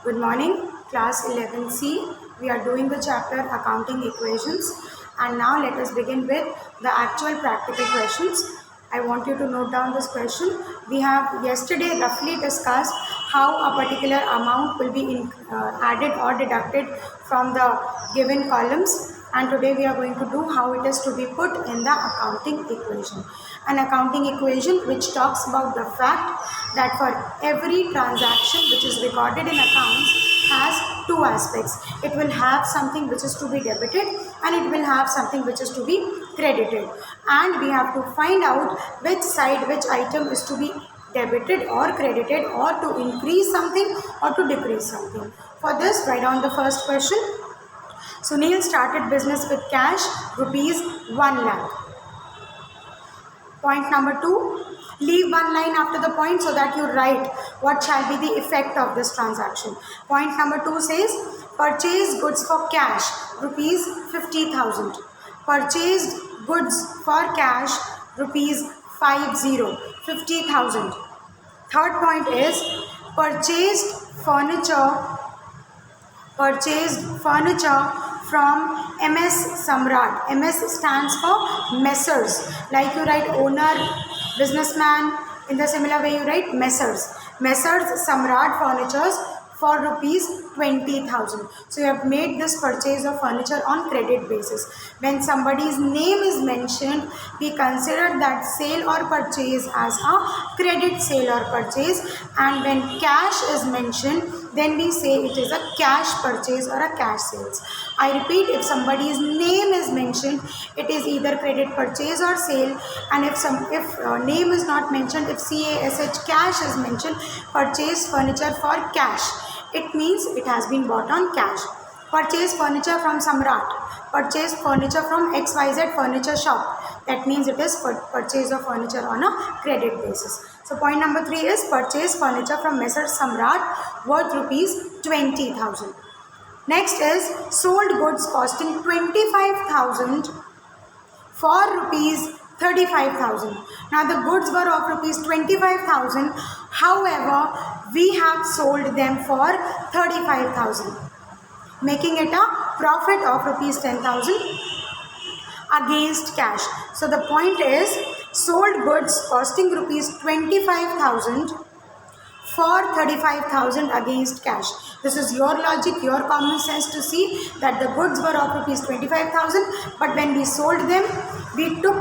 Good morning, class 11C. We are doing the chapter accounting equations, and now let us begin with the actual practical questions. I want you to note down this question. We have yesterday roughly discussed how a particular amount will be added or deducted from the given columns, and today we are going to do how it is to be put in the accounting equation. An accounting equation which talks about the fact that for every transaction which is recorded in accounts has two aspects. It will have something which is to be debited and it will have something which is to be credited, and we have to find out which side, which item is to be debited or credited, or to increase something or to decrease something. For this, write down the first question. Sunil started business with cash rupees 1 lakh. Point number 2, leave one line after the point so that you write what shall be the effect of this transaction. Point number 2 says, purchase goods for cash rupees 50,000. Purchased goods for cash rupees 50,000. Third point is, purchased furniture from MS Samrat. MS stands for Messrs. Like you write owner, businessman, in the similar way you write Messrs. Messrs Samrat Furnitures for rupees 20,000. So you have made this purchase of furniture on credit basis. When somebody's name is mentioned, we consider that sale or purchase as a credit sale or purchase, and when cash is mentioned, then we say it is a cash purchase or a cash sales. I repeat, if somebody's name is mentioned, it is either credit purchase or sale, and if name is not mentioned, if CASH cash is mentioned, purchase furniture for cash, it means it has been bought on cash. Purchase furniture from Samrat. Purchase furniture from XYZ furniture shop. That means it is purchase of furniture on a credit basis. So point number 3 is purchase furniture from Messrs Samrat worth rupees 20,000. Next is sold goods costing 25,000 for rupees 35,000. Now the goods were of rupees 25,000. However, we have sold them for 35,000, making it a profit of rupees 10,000 against cash. So the point is, sold goods costing rupees 25,000 for 35,000 against cash. This is your logic, your common sense to see that the goods were of rupees 25,000, but when we sold them, we took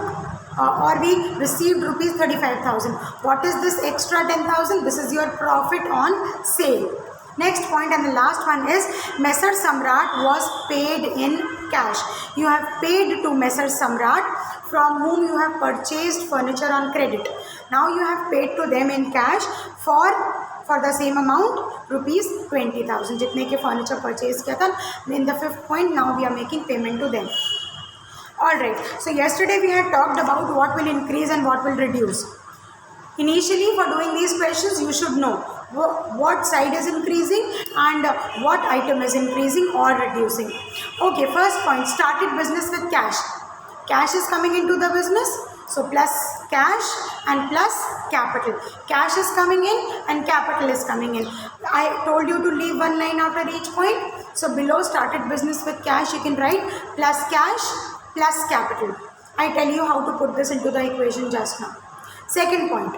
or we received rupees 35,000. What is this extra 10,000? This is your profit on sale. Next point and the last one is, Messrs Samrat was paid in cash. You have paid to Messrs Samrat, from whom you have purchased furniture on credit. Now you have paid to them in cash for the same amount, rupees 20,000. जितने के furniture purchase किया था. In the fifth point, now we are making payment to them. Alright, so yesterday we had talked about what will increase and what will reduce. Initially, for doing these questions, you should know what side is increasing and what item is increasing or reducing. Okay, first point, started business with cash. Cash is coming into the business, so plus cash and plus capital. Cash is coming in and capital is coming in. I told you to leave one line after each point. So below started business with cash, you can write plus cash plus capital. I tell you how to put this into the equation just now. Second point,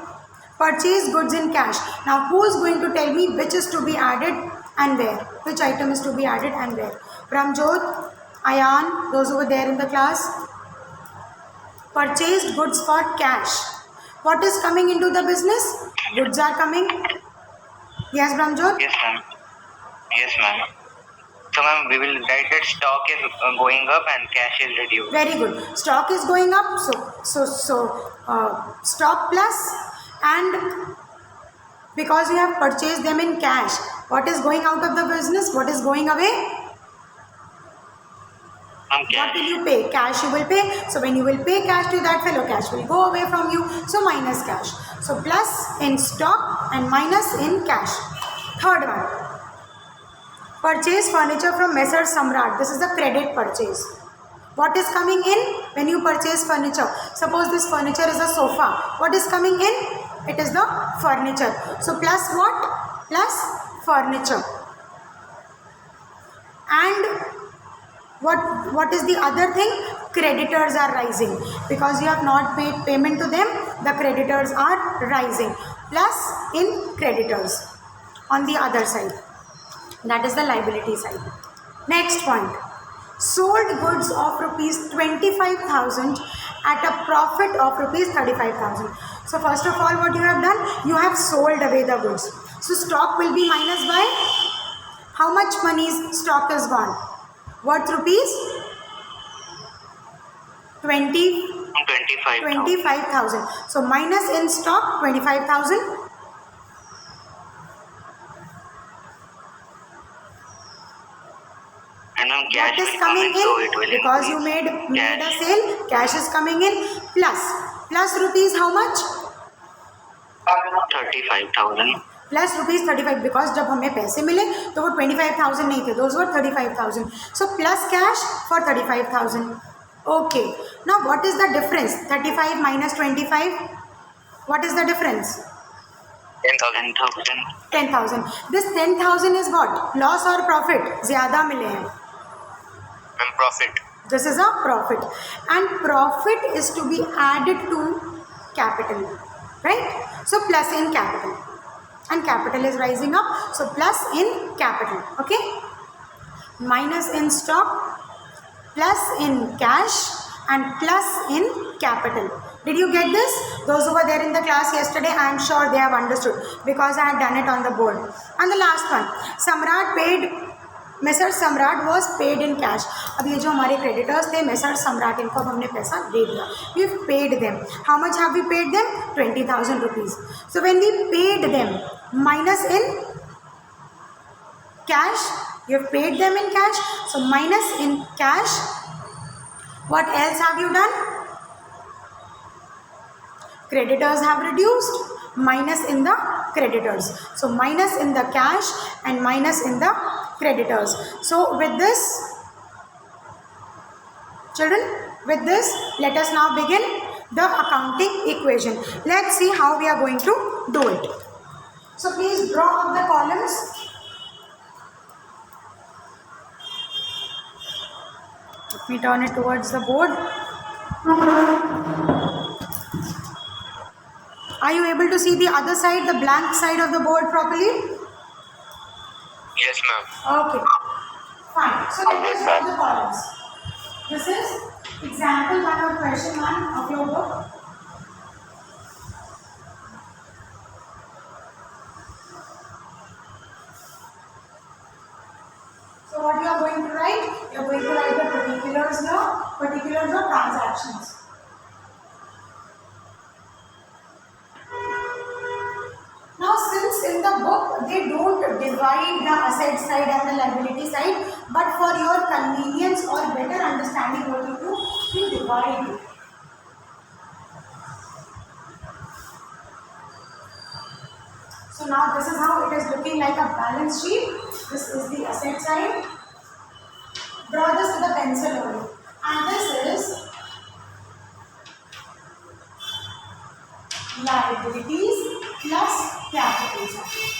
purchase goods in cash. Now who is going to tell me which is to be added and where? Which item is to be added and where? Brahmjot, Ayan, those over there in the class. Purchased goods for cash. What is coming into the business? Goods are coming. Yes, Brahmjot? Yes, ma'am. Yes, ma'am. So, ma'am, we will write that stock is going up and cash is reduced. Very good. Stock is going up. So stock plus, and because you have purchased them in cash, what is going out of the business? What is going away? What will you pay? Cash you will pay. So when you will pay cash to that fellow, cash will go away from you. So minus cash. So plus in stock and minus in cash. Third one. Purchase furniture from Messrs Samrat. This is a credit purchase. What is coming in when you purchase furniture? Suppose this furniture is a sofa. What is coming in? It is the furniture. So plus what? Plus furniture. And what is the other thing? Creditors are rising because you have not paid payment to them. The creditors are rising, plus in creditors on the other side. That is the liability side. Next point, sold goods of rupees 25,000 at a profit of rupees 35,000. So first of all, what you have done, you have sold away the goods. So stock will be minus by how much money's stock is gone? Worth rupees 25,000. So minus in stock 25,000. And then cash What is will coming come in, so in? it will Because you increase. made a sale, cash is coming in, plus rupees how much? 35,000. Plus rupees 35, because जब हमें पैसे मिले तो वो 25,000 नहीं थे, those were 35,000. So plus cash for 35,000. Okay, now what is the difference? 35 minus 25, what is the difference? 10,000. This 10,000 is what? Loss और profit? ज़्यादा मिले हैं. Profit. This is a profit, and profit is to be added to capital, right? So plus in capital, and capital is rising up, so plus in capital. Okay, minus in stock, plus in cash, and plus in capital. Did you get this? Those who were there in the class yesterday, I am sure they have understood because I had done it on the board. And the last one, Samrat paid, messrs Samrat was paid in cash. अब ये जो हमारे creditors थे measure सम्राट, इनको अब हमने पैसा दे दिया. We paid them. How much have we paid them? 20,000 rupees. So when we paid them minus in cash, you have paid them in cash, so minus in cash. What else have you done? Creditors have reduced, minus in the creditors. So minus in the cash and minus in the creditors. So with this, children, with this, let us now begin the accounting equation. Let's see how we are going to do it. So please draw up the columns. Let me turn it towards the board. Are you able to see the other side, the blank side of the board properly? Yes, ma'am. Okay, fine. So let us draw the columns. This is example 1 or question 1 of your book. So what you are going to write? You are going to write the particulars of transactions. Now, since in the book they don't divide the asset side and the liability side, but for your convenience or better understanding, what you do, you divide it. So now this is how it is looking like a balance sheet. This is the asset side. Draw this with a pencil only. And this is liabilities plus capital side.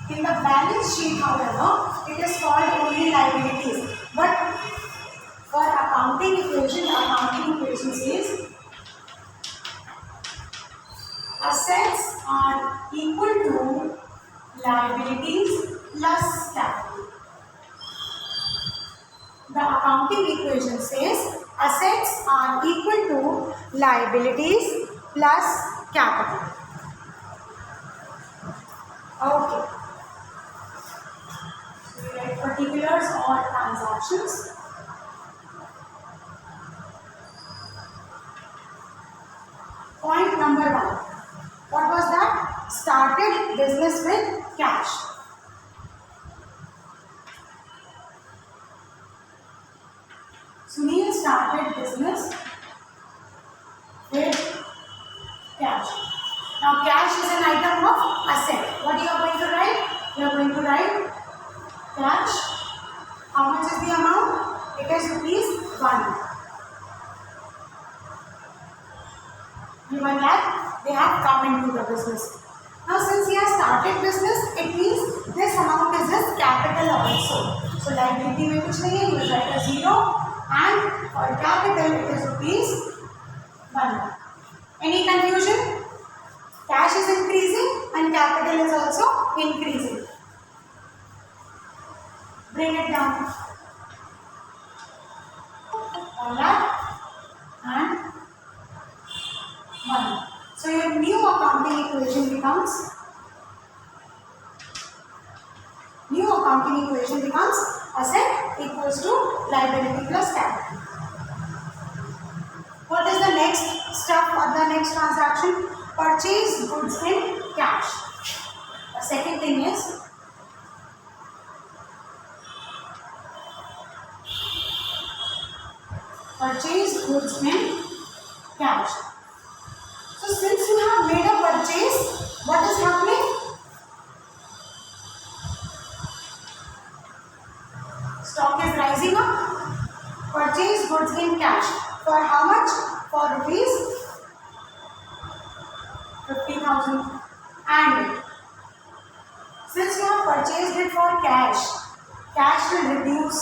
In the balance sheet, however, it is called only liabilities. But for accounting equation, the accounting equation says assets are equal to liabilities plus capital. The accounting equation says assets are equal to liabilities plus capital. Okay. So we write particulars or transactions. Point number 1. What was that? Started business with cash. Sunil started business with cash. Now cash is an item of asset. What you are going to write? You are going to write cash. How much is the amount? It is rupees 1. Given that they have come into the business. Now since he has started business, it means this amount is his capital capital also. So liability में कुछ नहीं है, you will write a 0 and for capital it is rupees 1 lakh. Any confusion? Cash is increasing and capital is also increasing. Bring it down. 1 lakh and 1. So your new accounting equation becomes asset equals to liability plus capital. What is the next step or the next transaction? Purchase goods in cash. The second thing is purchase goods in cash. So since you have made a purchase, what is happening? Stock is rising up. Purchase goods in cash. For how much? For rupees 50,000. And since you have purchased it for cash, cash will reduce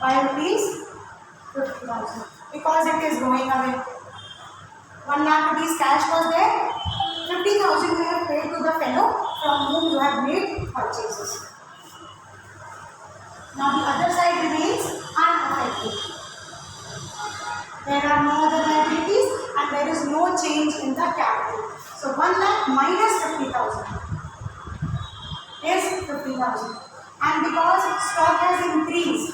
by rupees 50,000 because it is going away. 1 lakh rupees cash was there. 50,000 you have paid to the fellow from whom you have made purchases. Now the other side remains unaffected. There are no other liabilities and there is no change in the capital. So 1 lakh minus 50,000 is 50,000. And because stock has increased,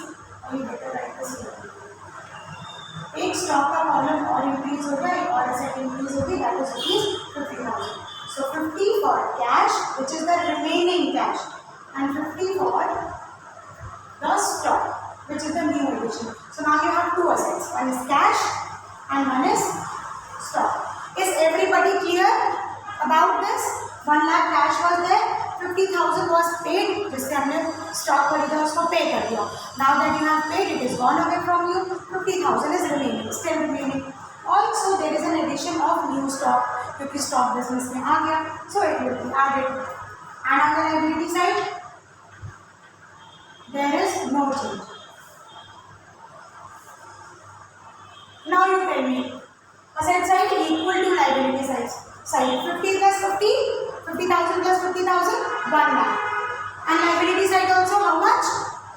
you better write this here. एक stock का column और increase हो गया, एक और asset increase होगी, that is rupees 50,000. So 50 for cash, which is the remaining cash, and 50 for the stock, which is the new addition. So now you have two assets. One is cash and one is stock. Is everybody clear about this? 1 lakh cash was there, 50,000 was paid, जिससे हमने stock खरीदा उसको पे कर दिया. Now that you have paid, it is gone away from you. 50,000 is remaining, still remaining. Also there is an addition of new stock क्योंकि stock business में आ गया, so it will be added. And on the liability side, there is no change. Now you tell me, asset side equal to liability side. 50 plus 50, 50,000 plus 50,000, 1 lakh. And liability side also how much?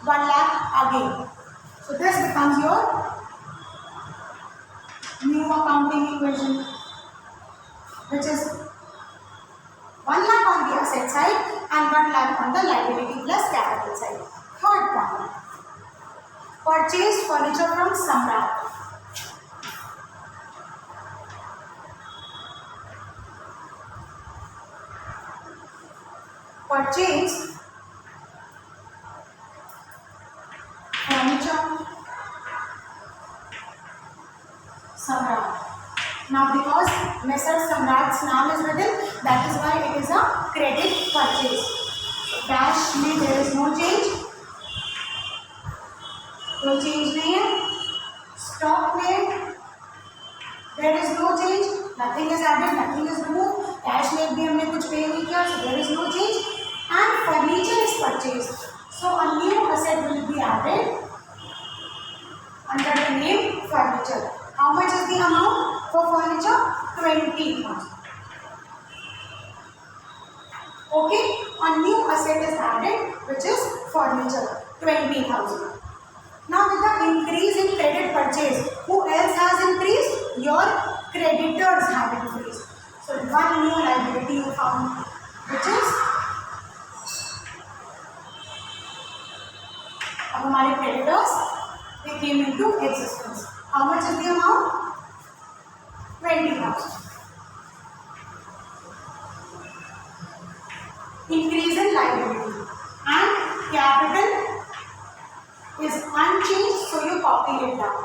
1 lakh again. So this becomes your new accounting equation, which is 1 lakh on the asset side and 1 lakh on the liability plus capital side. Third point, purchased furniture from Samrat. Purchase furniture Samrat. Now because Messrs Samrat's name is written, that is why it is a credit purchase. Cash में there is no change, कोई change नहीं है. Stock में there is no change, nothing is added, nothing is removed. Cash में भी हमने कुछ पे नहीं किया, so there is no change. And furniture is purchased, so a new asset will be added under the name furniture. How much is the amount for furniture? 20,000. Okay, a new asset is added, which is furniture, 20,000. Now with the increase in credit purchase, who else has increased? Your creditors have increased. So one new liability you found, which is अब हमारे creditors they came into existence. How much is the amount? 20,000. Increase in liability and capital is unchanged, so you copy it down.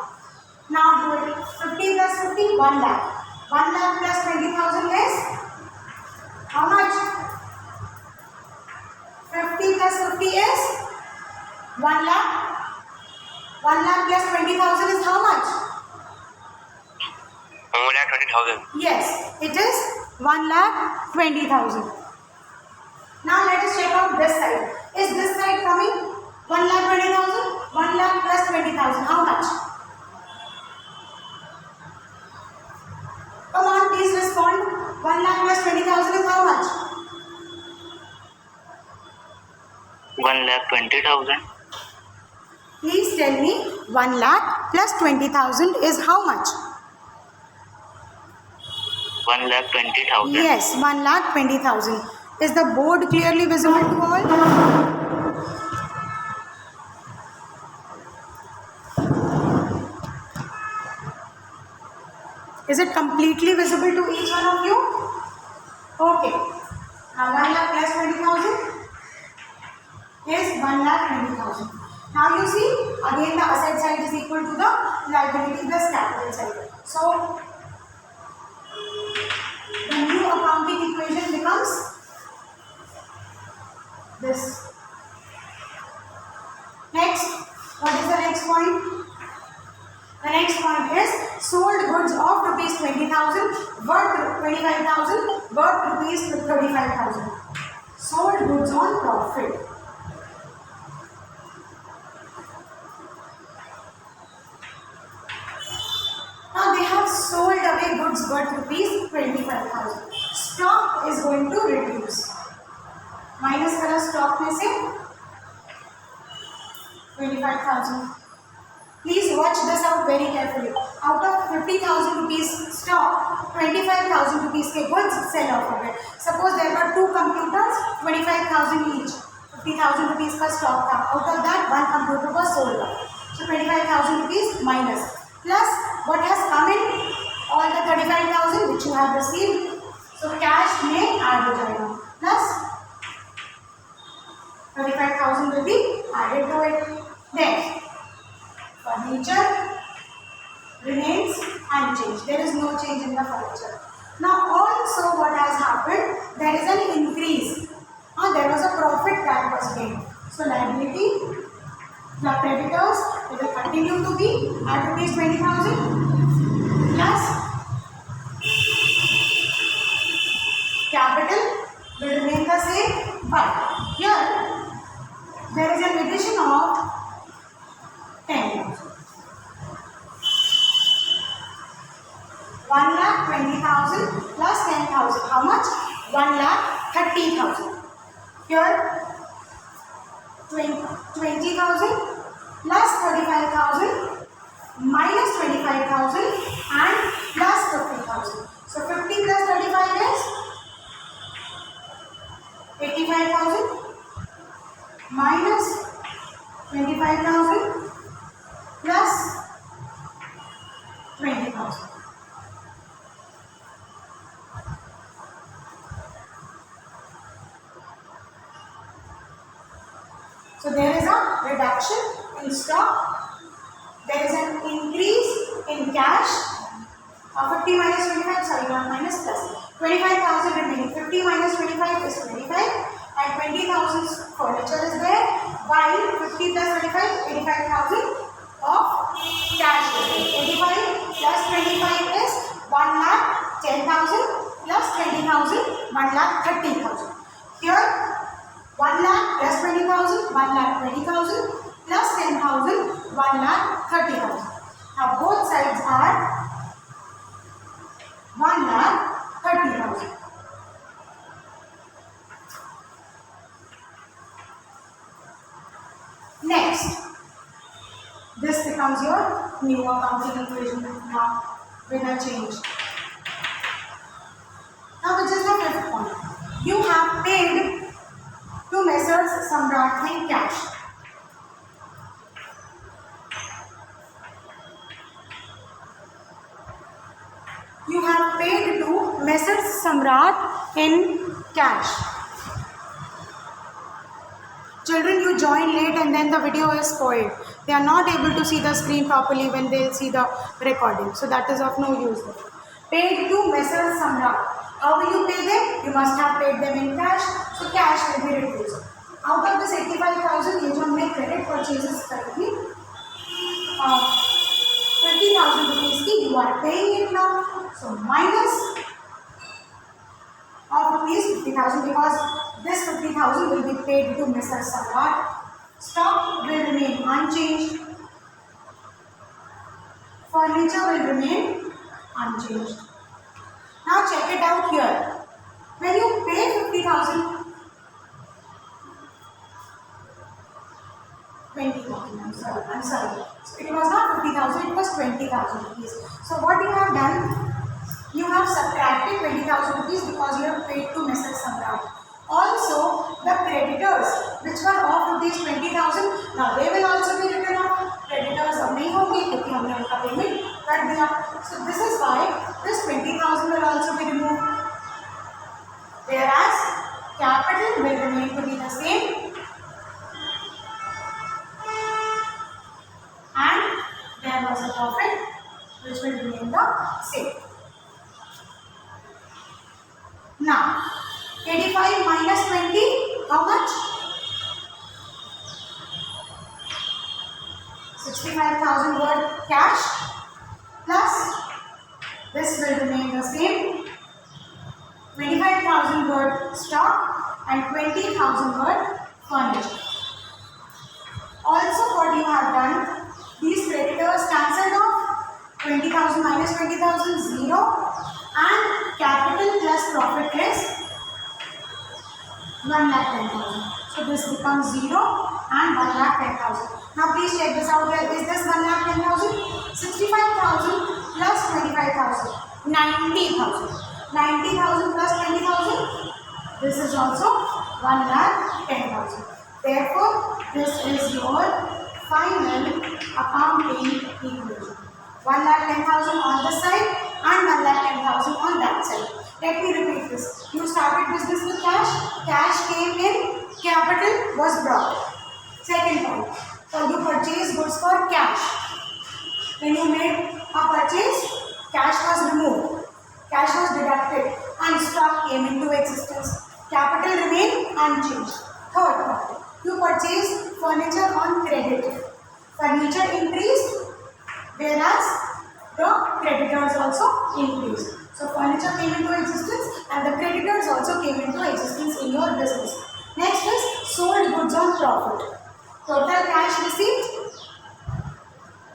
Now do it. 50 plus 50, 1 lakh. 1 lakh plus 20,000 is how much? 50 plus 50 is 1 lakh. 1 lakh plus 20,000 is how much? 1,20,000. Yes, it is 1,20,000. Now let us check out this side. Is this side coming? 1,20,000. 1 lakh plus 20,000. How much? Come on, please respond. 1 lakh plus 20,000 is how much? 1,20,000. Please tell me 1 lakh plus 20,000 is how much? 1,20,000. Yes, 1,20,000. Is the board clearly visible to all? Is it completely visible to each one of you? Okay. Now 1 lakh plus 20,000 is 1,20,000. Now you see, again the asset side is equal to the liability plus capital side. So the new accounting equation becomes this. Next, what is the next point? The next point is sold goods of rupees 20,000 worth 25,000 worth rupees 35,000. Sold goods on profit. Now they have sold away goods worth rupees 25,000. Stock is going to reduce. Minus करा stock में से 25,000. Please watch this out very carefully. Out of 50,000 rupees stock, 25,000 rupees के goods sell off हो गए. Suppose there were 2 computers, 25,000 each. 50,000 rupees का stock था. Out of that, 1 computer was sold off. So 25,000 rupees minus. Plus what has come in? All the 35,000 which you have received. So cash में add हो जाएगा. Plus 35,000 will be added to it. Then furniture remains unchanged. There is no change in the furniture. Now also what has happened? There is an increase. There was a profit that was gained. So liability, the creditors, they will continue to be at rupees 20,000 plus capital will remain the same. But here there is an addition of 10,000. 1,20,000 plus 10,000. How much? 1,30,000. Here 20,000 plus 35,000 minus 25,000 and plus 50,000. So 50 plus 35 is 85,000 minus 25,000 plus 20,000. So there is a reduction in stock. There is an increase in cash. 50 minus 25, sorry, not minus, plus 25,000 remaining. 50 minus 25 is 25, and 20,000 furniture is there. While 50 plus 25, 85,000 of cash is there. 85 plus 25 is 1,10,000 plus 20,000, 1,30,000. Here 1 lakh plus 20,000, 1,20,000 plus 10,000, 1,30,000. Now both sides are 1,30,000. Next, this becomes your new accounting equation now with a change. Now which is the fifth point? You have paid to Messrs. Samrat in cash. You have paid to Messrs. Samrat in cash. Children, you join late and then the video is spoiled. They are not able to see the screen properly when they will see the recording. So that is of no use. Paid to Messrs. Samrat. How will you pay them? You must have paid them in cash. So cash will be reduced. Out of this 85,000, ये जो हमने credit purchases करी 20,000 rupees की you are paying it now. So minus of rupees 50,000 because This 50,000 will be paid to Mr. Samrat. Stock will remain unchanged. Furniture will remain unchanged. Now check it out here. When you pay 50,000, 20,000, I'm sorry. So it was not 50,000, it was 20,000 rupees. So what you have done, you have subtracted 20,000 rupees because you have paid to Mr. Samrat. Also, the creditors which were of rupees 20,000, now they will also be written off. Creditors अब नहीं होंगे क्योंकि हमने उनका payment कर दिया. So this is why this 20,000 will also be removed. Whereas capital will remain to be the same. And there was a profit which will remain the same. Now, 85 minus 20, how much? 65,000 were cash plus this will remain the same. 25,000 were stock and 20,000 were furniture. Also, what you have done, these creditors cancelled off. 20,000 minus 20,000, 0, and capital plus profit is 1,10,000. So this becomes 0 and 1,10,000. Now please check this out here. Is this 1,10,000? 65,000 plus 25,000, 90,000. 90,000 plus 20,000. This is also 1,10,000. Therefore, this is your final accounting equation. 1,10,000 on this side and 1,10,000 on that side. Let me repeat this. You started business with cash. Cash came in. Capital was brought. Second point. So you purchased goods for cash. When you made a purchase, cash was removed. Cash was deducted and stock came into existence. Capital remained unchanged. Third point. You purchased furniture on credit. Furniture increased, whereas the creditors also increased. So furniture came into existence and the creditors also came into existence in your business. Next is sold goods on profit. Total cash received,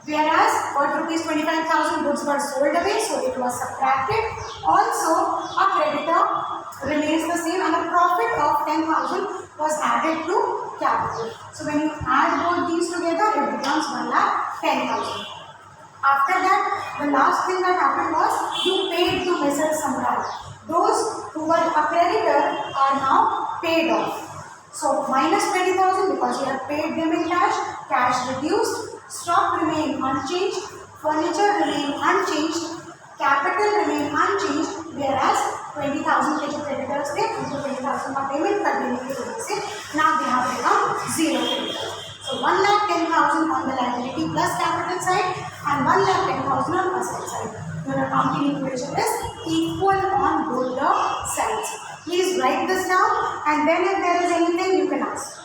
whereas for rupees 25,000 goods were sold away, so it was subtracted. Also, a creditor remains the same and a profit of 10,000 was added to capital. So when you add both these together, it becomes 1,10,000. After that, the last thing that happened was you paid to Mr. Samrat. Those who were a creditor are now paid off. So minus 20,000 because you have paid them in cash. Cash reduced. Stock remained unchanged. Furniture remained unchanged. Capital remained unchanged. Whereas 20,000 के जो creditors थे उनको 20,000 का payment कर देने की वजह से now they have become 0 creditors. So 1,10,000 on the liability plus capital side and 1,10,000 on asset side. Your accounting equation is equal on both the sides. Please write this down and then if there is anything you can ask.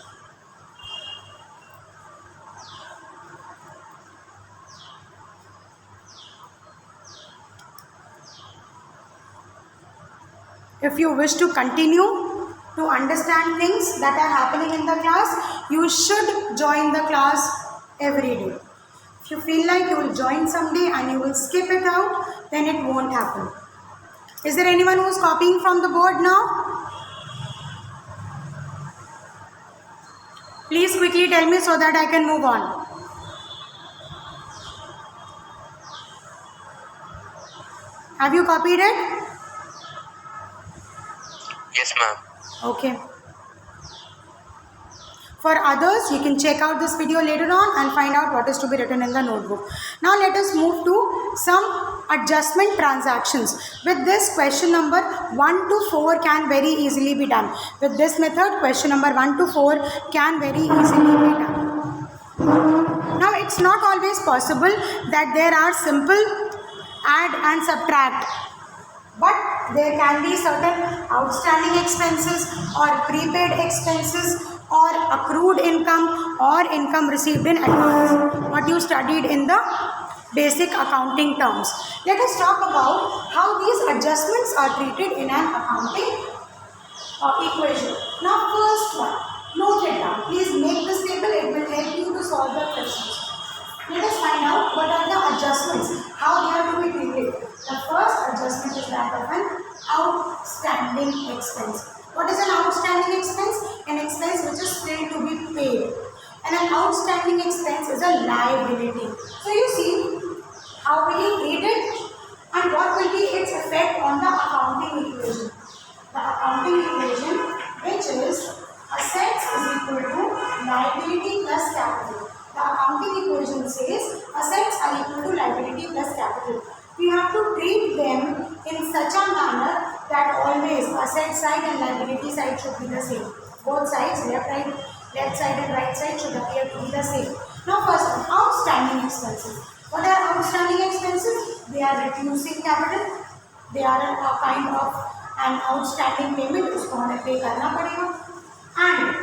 If you wish to continue to understand things that are happening in the class, you should join the class every day. If you feel like you will join someday and you will skip it out, then it won't happen. Is there anyone who is copying from the board now? Please quickly tell me so that I can move on. Have you copied it? Yes, ma'am. Okay. For others, you can check out this video later on and find out what is to be written in the notebook. Now let us move to some adjustment transactions. With this, question number 1 to 4 can very easily be done. With this method, question number 1 to 4 can very easily be done. Now it's not always possible that there are simple add and subtract. But there can be certain outstanding expenses or prepaid expenses or accrued income or income received in advance. What you studied in the basic accounting terms. Let us talk about how these adjustments are treated in an accounting equation. Now first one, note it down. Please make this table. It will help you to solve the questions. Let us find out what are the adjustments, how they are to be treated. The first adjustment is that of an outstanding expense. What is an outstanding expense? An expense which is still to be paid. And an outstanding expense is a liability. So you see, how will you treat it and what will be its effect on the accounting equation. The accounting equation, which is assets is equal to liability plus capital. The accounting equation says assets are equal to liability plus capital. We have to treat them in such a manner that always asset side and liability side should be the same. Both sides, left side and right side should appear to be the same. Now first one, outstanding expenses. What are outstanding expenses? They are reducing capital. They are a kind of an outstanding payment, उसको हमें pay करना पड़ेगा. And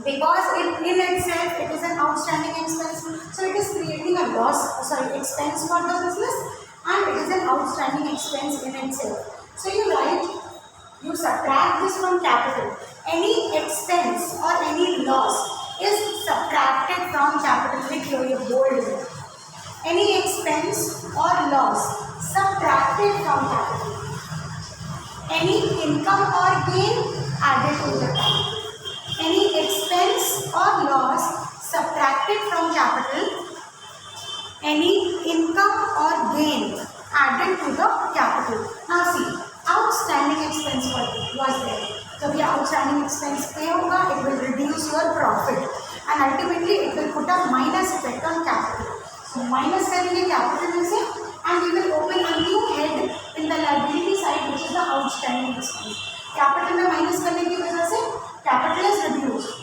because in itself it is an outstanding expense, so it is creating a expense for the business, and it is an outstanding expense in itself. So you subtract this from capital. Any expense or any loss is subtracted from capital. You bold it. Any expense or loss subtracted from capital. Any income or gain added to the capital. Any expense or loss subtracted from capital. Any income or gain added to the capital. Now see, outstanding expense was there. So the outstanding expense pay hoga, it will reduce your profit and ultimately it will put a minus effect on capital. So minus करेंगे capital में से and we will open a new head in the liability side, which is the outstanding expense. Capital में minus करने की वजह से capital is reduced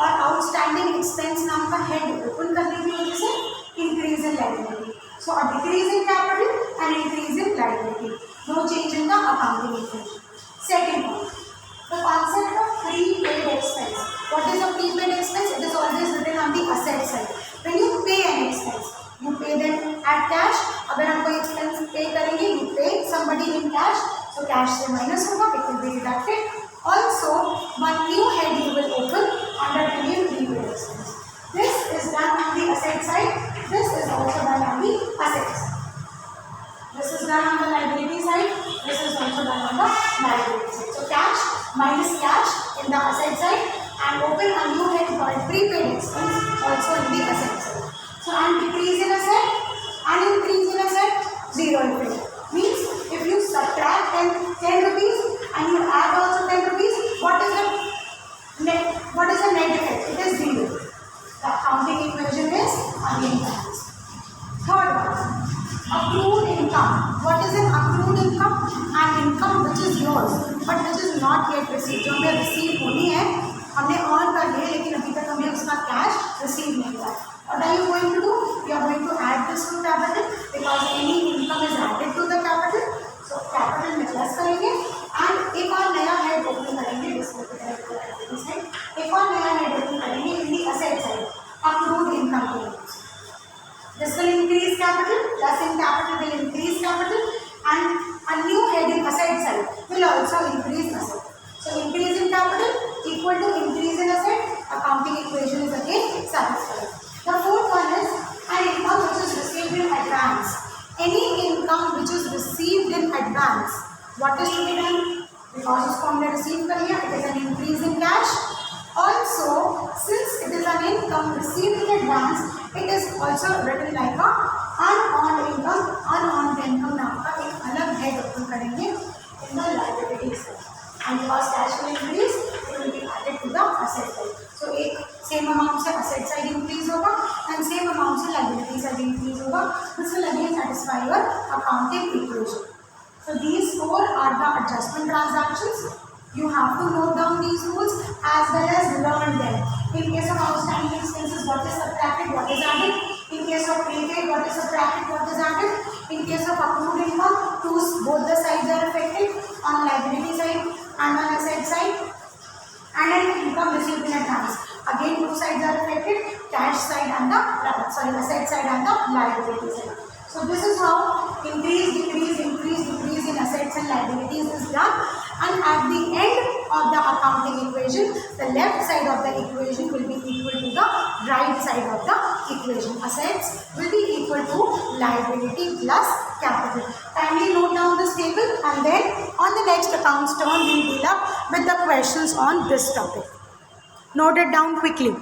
और outstanding expense नाम का head open करने की वजह से increase in liability. So a decrease in capital and increase in liability. No change in the accounting equation. Second one, the concept of prepaid expense. What is a prepaid expense? It is always written on the asset side. When you pay an expense, you pay them at cash. अगर हम कोई expense pay करेंगे, you pay somebody in cash. So cash से minus होगा, it will be deducted. Also, one new head you will open under the name prepaid expense. This is done on the asset side. This is also done on the asset side. This is done on the liability side. This is also done on the liability side. So cash minus cash in the asset side and open a new head called prepaid expense also in the asset side. So and decrease in asset and increase in asset, zero effect. Means if you subtract 10 rupees and you add also 10 rupees, what is the net effect? It is zero. The accounting equation is again balanced. Third one, accrued income. What is an accrued income? An income which is yours but which is not yet received. जो हमें receive होनी है, हमने earn कर लिया लेकिन अभी तक हमें उसका cash receive नहीं हुआ. What are you going to do? You are going to add this to capital because any income is added to the capital. So capital में plus करेंगे and एक और नया head open करेंगे display पे liability side. एक और नया head open करेंगे in the asset side. Accrued income के लिए. This will increase capital, plus in capital will increase capital, and a new head in asset side will also increase asset. So increase in capital equal to increase in asset. Accounting equation is again satisfied. The fourth one is an income which is received in advance. Any income which is received in advance, what is to be done? Because उसको हमने receive कर लिया, it is an increase in cash. Also, since it is an income received in advance, it is also written like a unearned income. Unearned income नाम का एक अलग head open करेंगे in the liability side. And because cash will increase, it will be added to the asset side. So एक same amount से asset side increase होगा and same amount से liability side increase होगा. This will again satisfy your accounting equation. So these four are the adjustment transactions. You have to note down these rules as well as learn them. In case of outstanding expenses, what is subtracted, what is added. In case of prepaid, what is subtracted, what is added. In case of accrued income, both the sides are affected on liability side and on asset side. And an income received in advance. Again, two sides are affected, cash side and the asset side and the liability side. So this is how increase, decrease in assets and liabilities is done. and at the end of the accounting equation, the left side of the equation will be equal to the right side of the equation. Assets will be equal to liability plus capital. Kindly note down this table, and then on the next accounts turn we will deal up with the questions on this topic. Note it down quickly.